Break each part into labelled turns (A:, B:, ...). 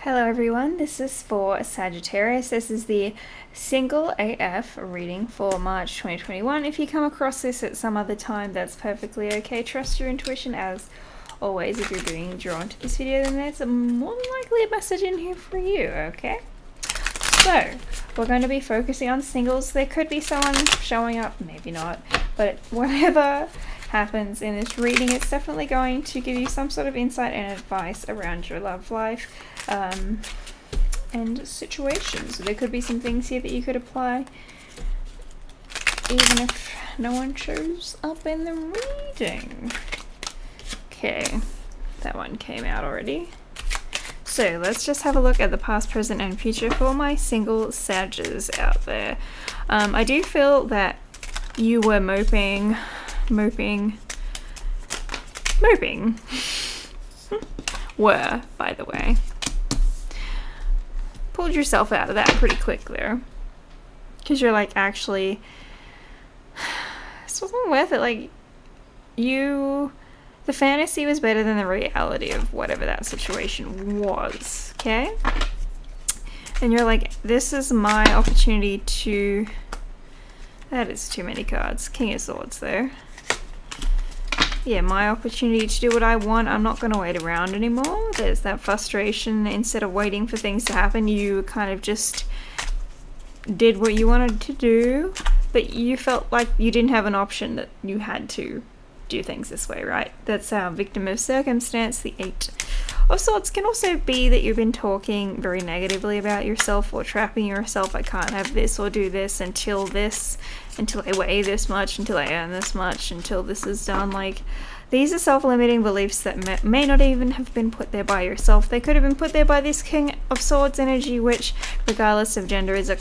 A: Hello everyone, this is for Sagittarius. This is the single AF reading for March 2021. If you come across this at some other time, that's perfectly okay. Trust your intuition as always. If you're being drawn to this video, then there's more than likely a message in here for you, okay? So, we're going to be focusing on singles. There could be someone showing up, maybe not, but whatever happens in this reading, it's definitely going to give you some sort of insight and advice around your love life and situations. There could be some things here that you could apply even if no one shows up in the reading. Okay, that one came out already. So let's just have a look at the past, present, and future for my single Sages out there. I do feel that you were moping. Were, by the way. Pulled yourself out of that pretty quick there. Because you're like, actually, this wasn't worth it. Like, the fantasy was better than the reality of whatever that situation was, okay? And you're like, this is my opportunity to... That is too many cards. King of Swords there. Yeah, my opportunity to do what I want. I'm not going to wait around anymore. There's that frustration. Instead of waiting for things to happen, you kind of just did what you wanted to do, but you felt like you didn't have an option, that you had to do things this way, right? That's our victim of circumstance. The Eight of Swords can also be that you've been talking very negatively about yourself or trapping yourself. I can't have this or do this, until I weigh this much, until I earn this much, until this is done. Like, these are self-limiting beliefs that may not even have been put there by yourself. They could have been put there by this King of Swords energy, which, regardless of gender, is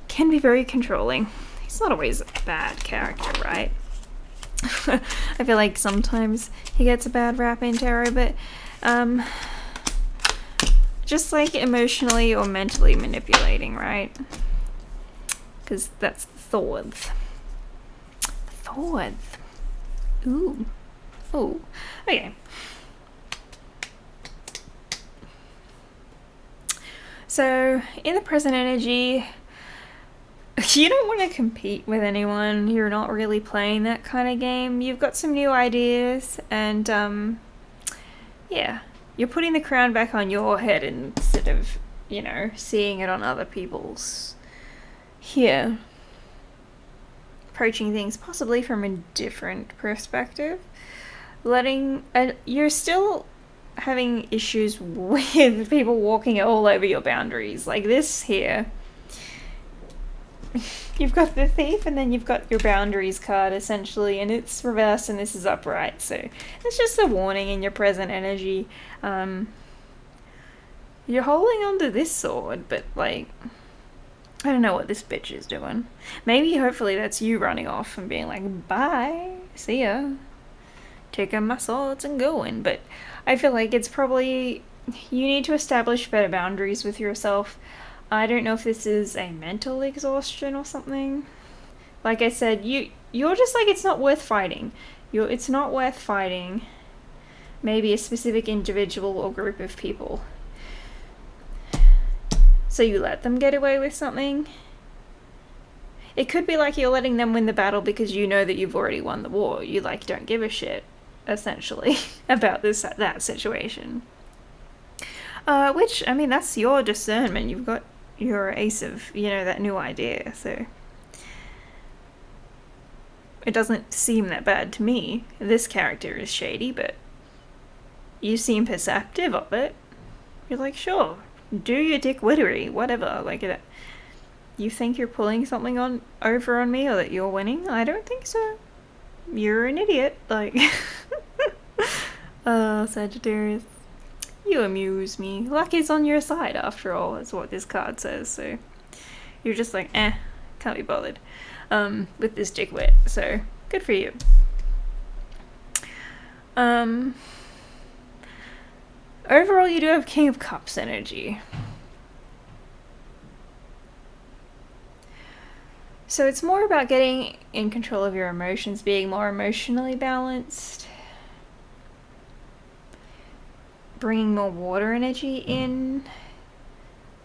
A: can be very controlling. He's not always a bad character, right? I feel like sometimes he gets a bad rap in tarot, but just like emotionally or mentally manipulating, right? Because that's Thorns. Ooh. Oh. Okay. So, in the present energy, you don't want to compete with anyone. You're not really playing that kind of game. You've got some new ideas, and yeah, you're putting the crown back on your head instead of, seeing it on other people's. Here, approaching things possibly from a different perspective. You're still having issues with people walking all over your boundaries. Like this here. You've got the Thief, and then you've got your boundaries card, essentially, and it's reversed and this is upright. So it's just a warning in your present energy. You're holding on to this sword, but like, I don't know what this bitch is doing. Maybe, hopefully, that's you running off and being like, bye, see ya, taking my swords and going. But I feel like it's probably, you need to establish better boundaries with yourself. I don't know if this is a mental exhaustion or something. Like I said, you're just like, it's not worth fighting. It's not worth fighting maybe a specific individual or group of people. So you let them get away with something. It could be like you're letting them win the battle because you know that you've already won the war. You like don't give a shit, essentially, about that situation. Which, I mean, that's your discernment. You've got your ace of, that new idea, so it doesn't seem that bad to me. This character is shady, but you seem perceptive of it. You're like, sure, do your dick-wittery, whatever. Like, you think you're pulling something over on me, or that you're winning? I don't think so. You're an idiot. Like, Sagittarius. You amuse me. Luck is on your side, after all, is what this card says, so you're just like, can't be bothered with this dickwit, so good for you. Overall, you do have King of Cups energy. So it's more about getting in control of your emotions, being more emotionally balanced. bringing more water energy in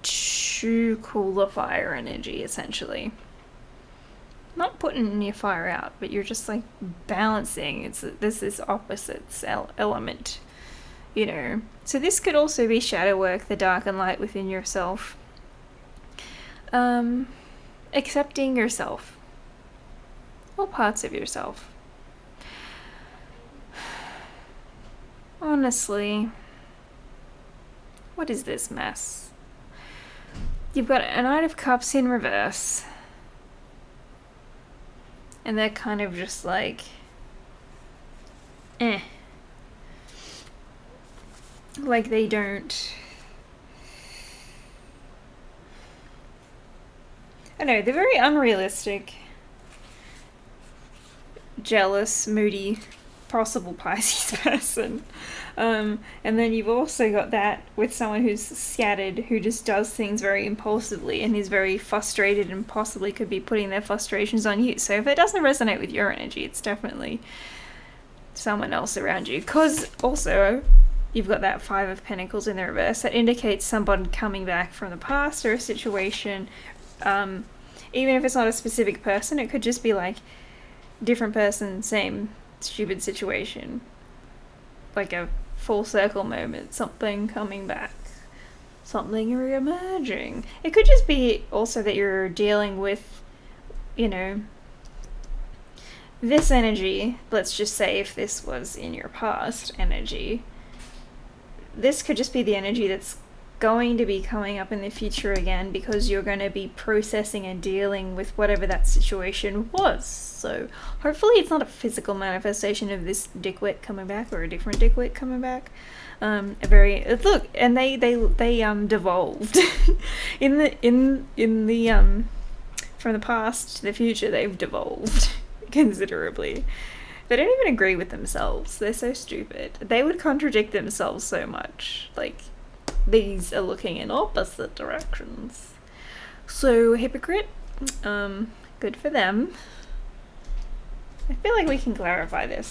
A: to cool the fire energy, essentially. Not putting your fire out, but you're just like balancing. There's this opposites element, you know. So this could also be shadow work, the dark and light within yourself. Accepting yourself, all parts of yourself. Honestly, what is this mess? You've got a Knight of Cups in reverse. And they're kind of just like, like they don't, I know, they're very unrealistic, jealous, moody, possible Pisces person. And then you've also got that with someone who's scattered, who just does things very impulsively and is very frustrated and possibly could be putting their frustrations on you. So if it doesn't resonate with your energy, it's definitely someone else around you. Because also, you've got that Five of Pentacles in the reverse. That indicates someone coming back from the past or a situation. Even if it's not a specific person, it could just be like different person, same stupid situation. Like a full circle moment, something coming back, something re-emerging. It could just be also that you're dealing with, you know, this energy. Let's just say if this was in your past energy, this could just be the energy that's going to be coming up in the future again, because you're going to be processing and dealing with whatever that situation was. So hopefully it's not a physical manifestation of this dickwit coming back or a different dickwit coming back. Look, and they devolved in the from the past to the future. They've devolved considerably. They don't even agree with themselves. They're so stupid. They would contradict themselves so much. Like, these are looking in opposite directions. So, hypocrite, good for them. I feel like we can clarify this.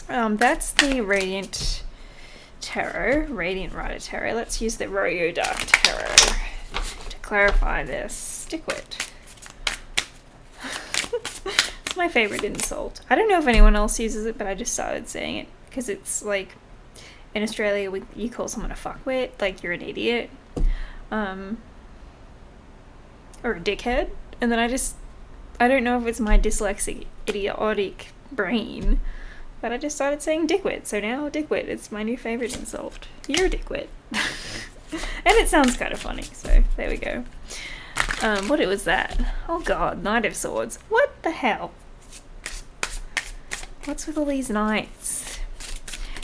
A: That's the Radiant Tarot, Radiant Rider Tarot. Let's use the Royo Dark Tarot to clarify this. Dickwit. It's my favorite insult. I don't know if anyone else uses it, but I just started saying it because it's like, in Australia, you call someone a fuckwit, like you're an idiot, or a dickhead, and then I don't know if it's my dyslexic, idiotic brain, but I just started saying dickwit, so now dickwit, it's my new favourite insult. You're a dickwit. And it sounds kind of funny, so there we go. What was that? Oh god, Knight of Swords. What the hell? What's with all these knights?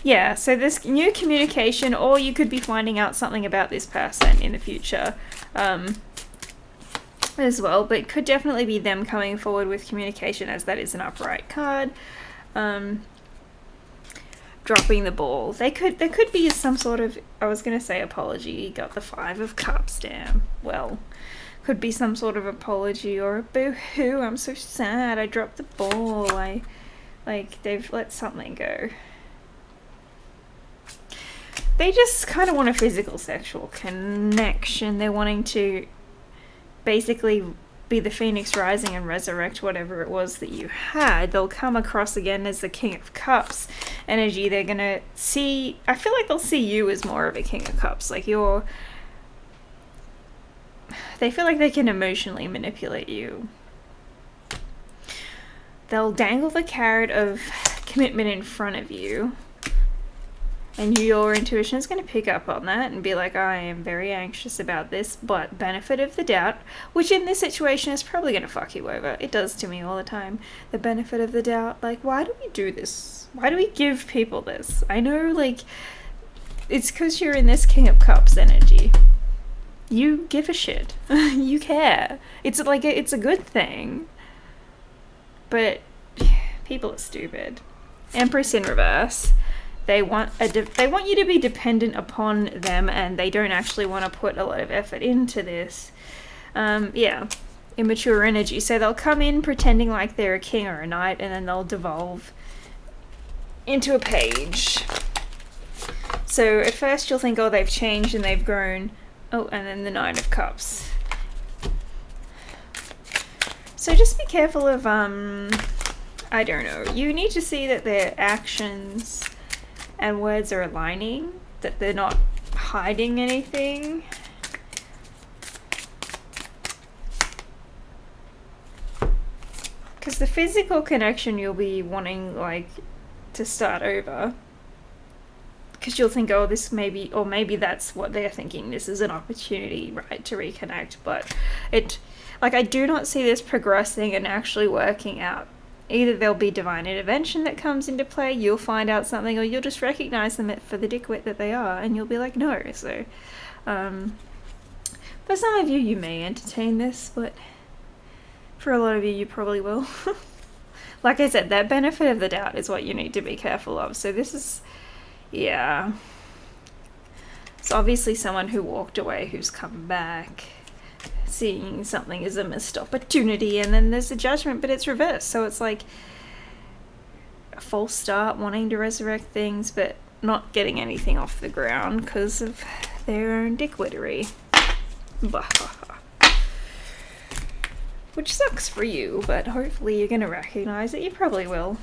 A: Yeah, so this new communication, or you could be finding out something about this person in the future as well, but it could definitely be them coming forward with communication, as that is an upright card. Dropping the ball. There could be some sort of, I was going to say apology, got the Five of Cups, damn. Well, could be some sort of apology or a boo-hoo, I'm so sad, I dropped the ball, they've let something go. They just kind of want a physical sexual connection. They're wanting to basically be the Phoenix Rising and resurrect whatever it was that you had. They'll come across again as the King of Cups energy. They're going to see, I feel like they'll see you as more of a King of Cups. Like they feel like they can emotionally manipulate you. They'll dangle the carrot of commitment in front of you. And your intuition is going to pick up on that and be like, I am very anxious about this, but benefit of the doubt, which in this situation is probably going to fuck you over. It does to me all the time. The benefit of the doubt, like, why do we do this? Why do we give people this? I know, like, it's because you're in this King of Cups energy. You give a shit. You care. It's like, it's a good thing. But people are stupid. Empress in reverse. They want you to be dependent upon them, and they don't actually want to put a lot of effort into this. Yeah, immature energy. So they'll come in pretending like they're a king or a knight, and then they'll devolve into a page. So at first you'll think, oh, they've changed and they've grown. Oh, and then the Nine of Cups. So just be careful of, I don't know. You need to see that their actions and words are aligning, that they're not hiding anything. Because the physical connection you'll be wanting, like, to start over. Because you'll think, oh, this maybe, or maybe that's what they're thinking. This is an opportunity, right, to reconnect. But like, I do not see this progressing and actually working out. Either there'll be divine intervention that comes into play, you'll find out something, or you'll just recognize them for the dickwit that they are, and you'll be like, no. So, for some of you, you may entertain this, but for a lot of you, you probably will. Like I said, that benefit of the doubt is what you need to be careful of. So this is, yeah. It's obviously someone who walked away, who's come back, seeing something as a missed opportunity, and then there's a judgment, but it's reversed. So it's like a false start, wanting to resurrect things, but not getting anything off the ground because of their own dickwittery. Which sucks for you, but hopefully you're going to recognize it. You probably will.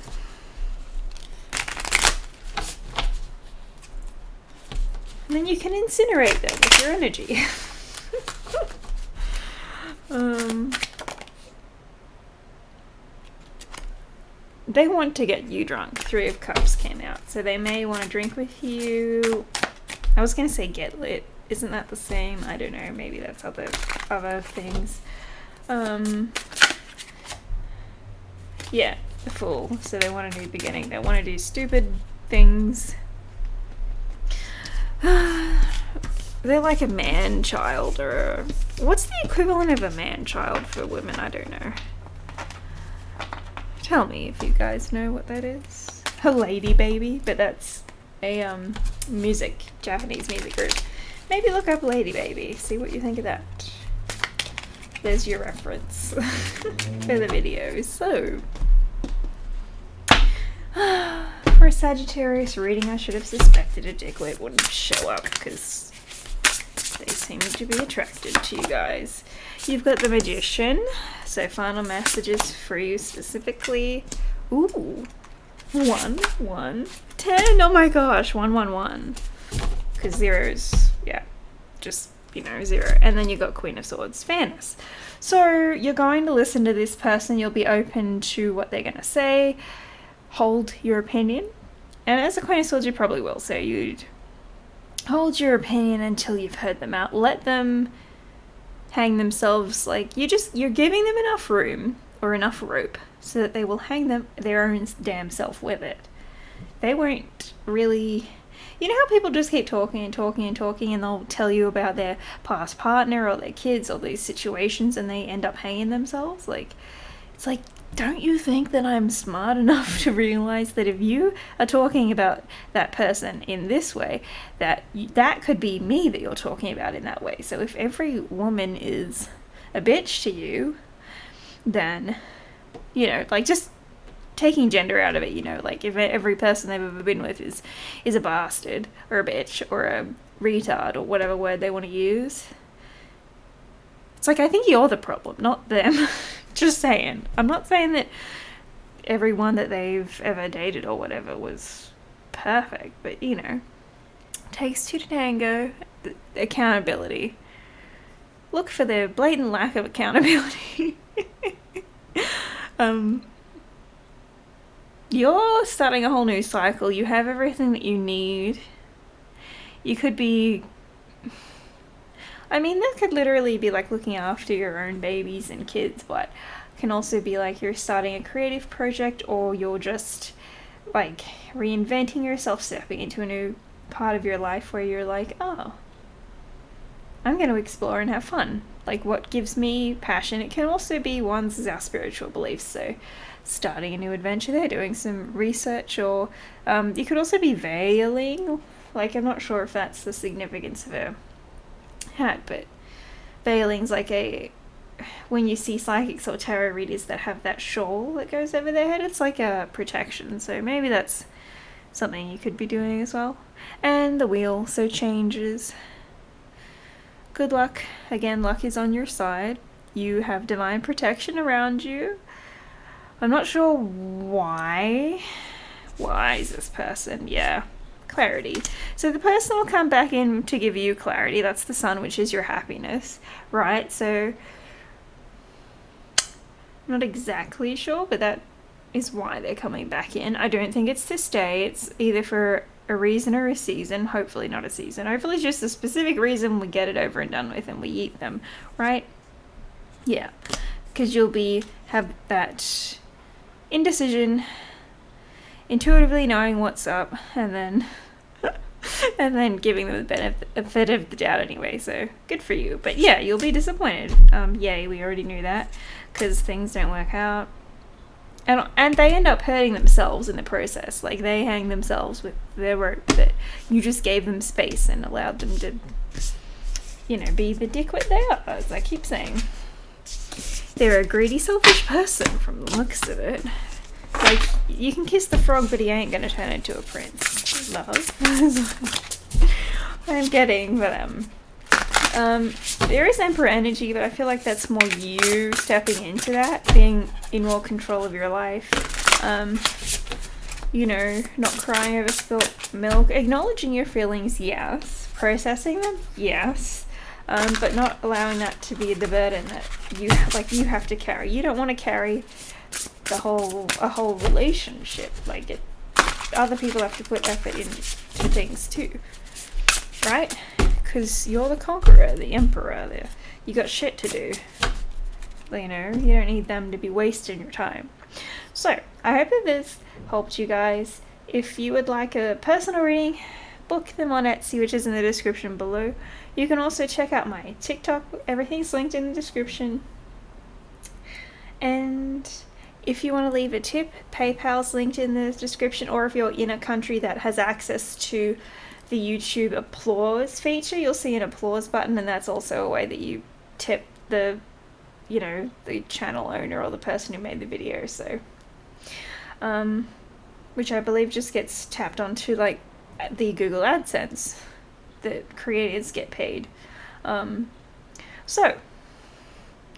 A: And then you can incinerate them with your energy. They want to get you drunk. Three of Cups came out. So they may want to drink with you. I was going to say get lit. Isn't that the same? I don't know. Maybe that's other things. Yeah, the Fool. So they want a new beginning. They want to do stupid things. They're like a man-child, or what's the equivalent of a man-child for women? I don't know. Tell me if you guys know what that is. A lady baby, but that's a Japanese music group. Maybe look up Lady Baby, see what you think of that. There's your reference for the video. So, for a Sagittarius reading, I should have suspected a dickwit wouldn't show up because they seem to be attracted to you guys. You've got the Magician, so final messages for you specifically. Ooh, 1, 1, 10. Oh my gosh, 1, 1, 1. Because zeros, yeah, just, 0. And then you got Queen of Swords, fairness. So you're going to listen to this person. You'll be open to what they're going to say. Hold your opinion. And as a Queen of Swords, you probably will. So you'd hold your opinion until you've heard them out. Let them hang themselves. Like, you're giving them enough room or enough rope so that they will hang their own damn self with it. They won't really... You know how people just keep talking and talking and talking, and they'll tell you about their past partner or their kids or these situations, and they end up hanging themselves? Like, it's like, don't you think that I'm smart enough to realize that if you are talking about that person in this way, that could be me that you're talking about in that way? So if every woman is a bitch to you, then, like, just taking gender out of it, like, if every person they've ever been with is a bastard or a bitch or a retard or whatever word they want to use, it's like, I think you're the problem, not them. Just saying. I'm not saying that everyone that they've ever dated or whatever was perfect, but, takes two to tango. Accountability. Look for the blatant lack of accountability. You're starting a whole new cycle. You have everything that you need. You could be... that could literally be like looking after your own babies and kids, but can also be like you're starting a creative project, or you're just like reinventing yourself, stepping into a new part of your life where you're like, oh, I'm going to explore and have fun. Like, what gives me passion? It can also be one's our spiritual beliefs, so starting a new adventure there, doing some research, or you could also be veiling. Like, I'm not sure if that's the significance of a hat, but veiling's like when you see psychics or tarot readers that have that shawl that goes over their head, it's like a protection. So maybe that's something you could be doing as well. And the wheel, so changes. Good luck. Again, luck is on your side. You have divine protection around you. I'm not sure why. Why is this person? Yeah, clarity. So the person will come back in to give you clarity. That's the sun, which is your happiness, right? So I'm not exactly sure, but that is why they're coming back in. I don't think it's to stay. It's either for a reason or a season. Hopefully not a season. Hopefully it's just a specific reason, we get it over and done with and we eat them, right? Yeah, because you'll have that indecision, intuitively knowing what's up, and then giving them the benefit of the doubt anyway. So good for you. But yeah, you'll be disappointed. Yay, we already knew that, because things don't work out. And they end up hurting themselves in the process. Like, they hang themselves with their rope that you just gave them space and allowed them to, be the dickwit they are, as I keep saying. They're a greedy, selfish person from the looks of it. Like, you can kiss the frog, but he ain't gonna turn into a prince. Love. I'm getting for them. There is Emperor energy, but I feel like that's more you stepping into that, being in more control of your life. Not crying over spilt milk, acknowledging your feelings, yes. Processing them, yes. But not allowing that to be the burden that you have to carry. You don't want to carry a whole relationship. Other people have to put effort into things too, right? Because you're the conqueror, the emperor. You got shit to do. You don't need them to be wasting your time. So I hope that this helped you guys. If you would like a personal reading, book them on Etsy, which is in the description below. You can also check out my TikTok. Everything's linked in the description. And if you want to leave a tip, PayPal's linked in the description, or if you're in a country that has access to the YouTube applause feature, you'll see an applause button, and that's also a way that you tip the channel owner or the person who made the video. So which I believe just gets tapped onto the Google AdSense that creators get paid. So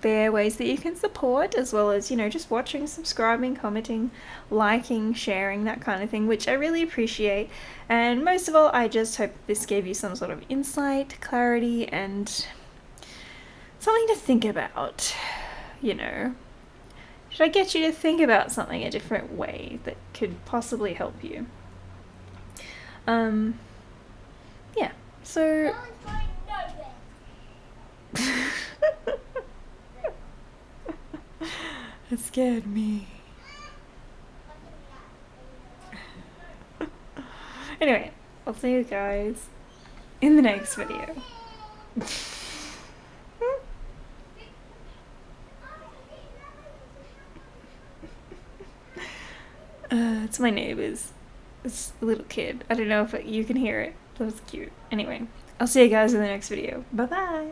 A: there are ways that you can support, as well as just watching, subscribing, commenting, liking, sharing, that kind of thing, which I really appreciate. And most of all, I just hope this gave you some sort of insight, clarity, and something to think about. Should I get you to think about something a different way that could possibly help you? Yeah, so it scared me. Anyway, I'll see you guys in the next video. It's my neighbors. It's a little kid. I don't know if you can hear it. That was cute. Anyway, I'll see you guys in the next video. Bye bye.